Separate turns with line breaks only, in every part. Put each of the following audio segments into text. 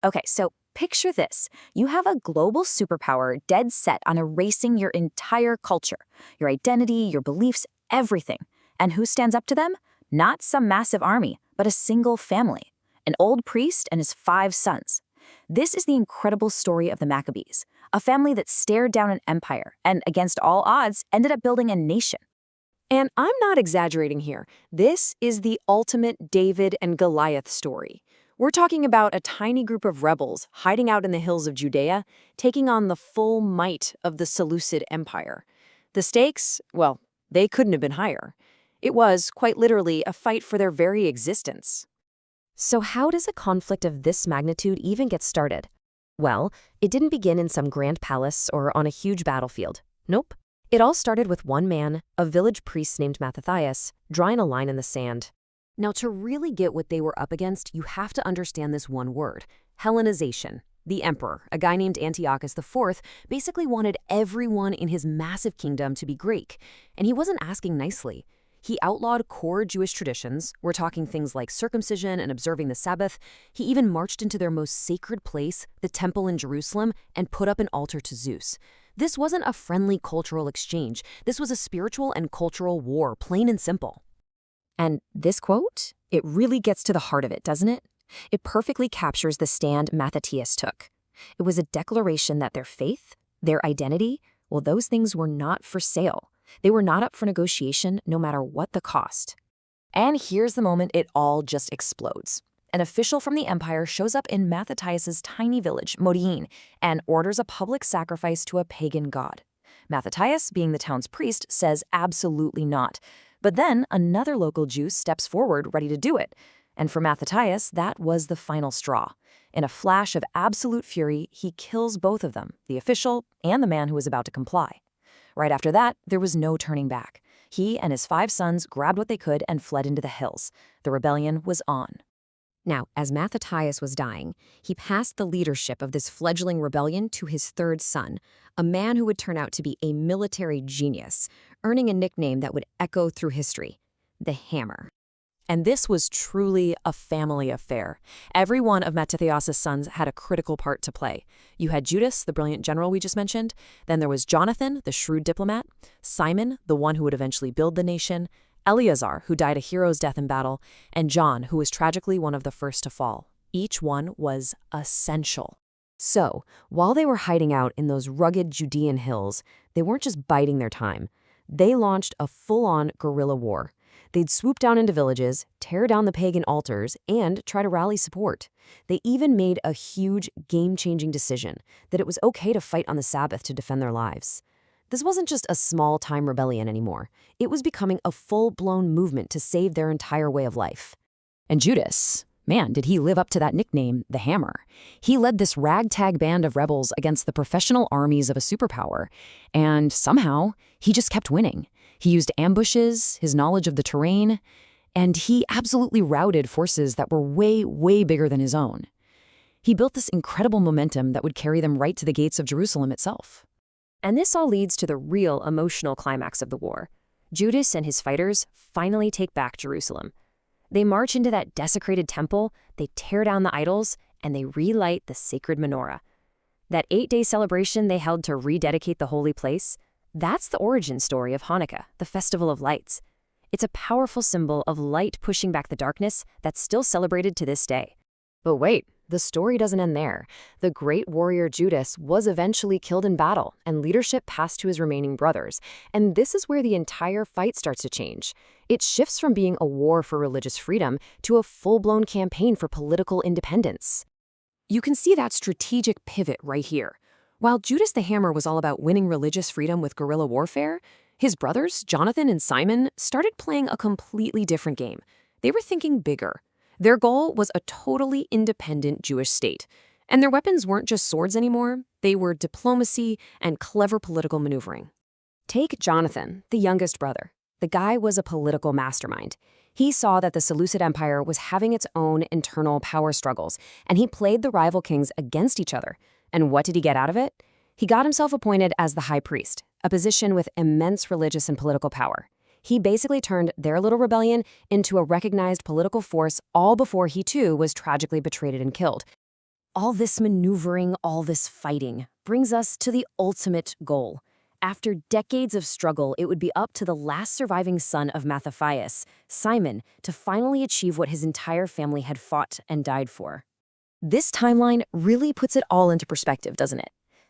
Okay, so picture this. You have a global superpower dead set on erasing your entire culture, your identity, your beliefs, everything. And who stands up to them? Not some massive army, but a single family, an old priest and his 5 sons. This is the incredible story of the Maccabees, a family that stared down an empire and, against all odds, ended up building a nation.
And I'm not exaggerating here. This is the ultimate David and Goliath story. We're talking about a tiny group of rebels hiding out in the hills of Judea, taking on the full might of the Seleucid Empire. The stakes, well, they couldn't have been higher. It was, quite literally, a fight for their very existence.
So how does a conflict of this magnitude even get started? Well, it didn't begin in some grand palace or on a huge battlefield. Nope. It all started with one man, a village priest named Mattathias, drawing a line in the sand. Now, to really get what they were up against, you have to understand this one word: Hellenization. The emperor, a guy named Antiochus IV, basically wanted everyone in his massive kingdom to be Greek, and he wasn't asking nicely. He outlawed core Jewish traditions. We're talking things like circumcision and observing the Sabbath. He even marched into their most sacred place, the temple in Jerusalem, and put up an altar to Zeus. This wasn't a friendly cultural exchange. This was a spiritual and cultural war, plain and simple.
And this quote, it really gets to the heart of it, doesn't it? It perfectly captures the stand Mattathias took. It was a declaration that their faith, their identity, well, those things were not for sale. They were not up for negotiation, no matter what the cost. And here's the moment it all just explodes. An official from the empire shows up in Mattathias' tiny village, Modi'in, and orders a public sacrifice to a pagan god. Mattathias, being the town's priest, says absolutely not. But then another local Jew steps forward ready to do it. And for Mattathias, that was the final straw. In a flash of absolute fury, he kills both of them, the official and the man who was about to comply. Right after that, there was no turning back. He and his 5 sons grabbed what they could and fled into the hills. The rebellion was on.
Now, as Mattathias was dying, he passed the leadership of this fledgling rebellion to his 3rd son, a man who would turn out to be a military genius, earning a nickname that would echo through history: the Hammer.
And this was truly a family affair. Every one of Mattathias' sons had a critical part to play. You had Judas, the brilliant general we just mentioned. Then there was Jonathan, the shrewd diplomat. Simon, the one who would eventually build the nation. Eleazar, who died a hero's death in battle. And John, who was tragically one of the first to fall. Each one was essential.
So, while they were hiding out in those rugged Judean hills, they weren't just biding their time. They launched a full-on guerrilla war. They'd swoop down into villages, tear down the pagan altars, and try to rally support. They even made a huge, game-changing decision that it was okay to fight on the Sabbath to defend their lives. This wasn't just a small-time rebellion anymore. It was becoming a full-blown movement to save their entire way of life.
And Judas, man, did he live up to that nickname, the Hammer. He led this ragtag band of rebels against the professional armies of a superpower, and somehow he just kept winning. He used ambushes, his knowledge of the terrain, and he absolutely routed forces that were way, way bigger than his own. He built this incredible momentum that would carry them right to the gates of Jerusalem itself.
And this all leads to the real emotional climax of the war. Judas and his fighters finally take back Jerusalem. They march into that desecrated temple, they tear down the idols, and they relight the sacred menorah. That 8-day celebration they held to rededicate the holy place, that's the origin story of Hanukkah, the Festival of Lights. It's a powerful symbol of light pushing back the darkness that's still celebrated to this day. But wait, the story doesn't end there. The great warrior Judas was eventually killed in battle, and leadership passed to his remaining brothers. And this is where the entire fight starts to change. It shifts from being a war for religious freedom to a full-blown campaign for political independence.
You can see that strategic pivot right here. While Judas the Hammer was all about winning religious freedom with guerrilla warfare, his brothers, Jonathan and Simon, started playing a completely different game. They were thinking bigger. Their goal was a totally independent Jewish state. And their weapons weren't just swords anymore, they were diplomacy and clever political maneuvering. Take Jonathan, the youngest brother. The guy was a political mastermind. He saw that the Seleucid Empire was having its own internal power struggles, and he played the rival kings against each other. And what did he get out of it? He got himself appointed as the high priest, a position with immense religious and political power. He basically turned their little rebellion into a recognized political force all before he too was tragically betrayed and killed.
All this maneuvering, all this fighting, brings us to the ultimate goal. After decades of struggle, it would be up to the last surviving son of Mattathias, Simon, to finally achieve what his entire family had fought and died for. This timeline really puts it all into perspective, doesn't it?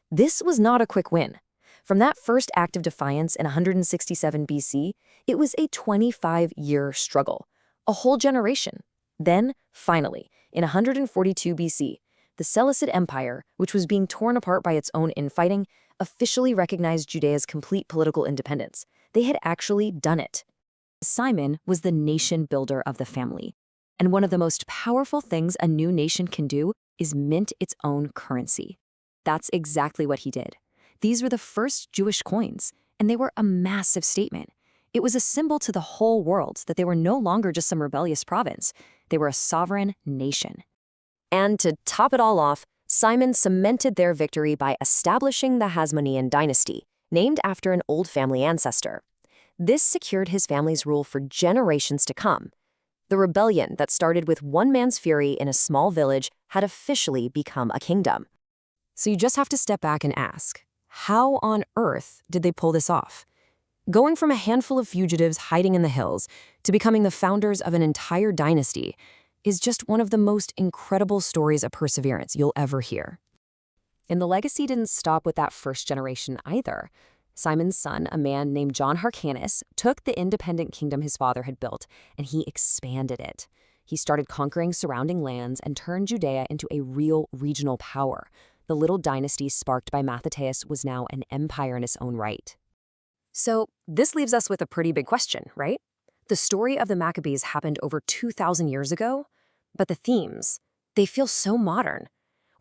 This was not a quick win. From that first act of defiance in 167 BC, it was a 25-year struggle, a whole generation. Then, finally, in 142 BC, the Seleucid Empire, which was being torn apart by its own infighting, officially recognized Judea's complete political independence. They had actually done it.
Simon was the nation builder of the family. And one of the most powerful things a new nation can do is mint its own currency. That's exactly what he did. These were the first Jewish coins, and they were a massive statement. It was a symbol to the whole world that they were no longer just some rebellious province. They were a sovereign nation.
And to top it all off, Simon cemented their victory by establishing the Hasmonean dynasty, named after an old family ancestor. This secured his family's rule for generations to come. The rebellion that started with one man's fury in a small village had officially become a kingdom.
So you just have to step back and ask, how on earth did they pull this off? Going from a handful of fugitives hiding in the hills to becoming the founders of an entire dynasty is just one of the most incredible stories of perseverance you'll ever hear. And the legacy didn't stop with that first generation either. Simon's son, a man named John Hyrcanus, took the independent kingdom his father had built, and he expanded it. He started conquering surrounding lands and turned Judea into a real regional power. The little dynasty sparked by Mattathias was now an empire in its own right. So this leaves us with a pretty big question, right? The story of the Maccabees happened over 2,000 years ago, but the themes, they feel so modern.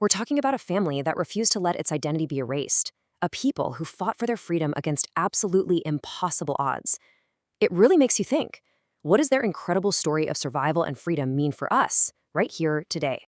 We're talking about a family that refused to let its identity be erased, a people who fought for their freedom against absolutely impossible odds. It really makes you think, what does their incredible story of survival and freedom mean for us, right here, today?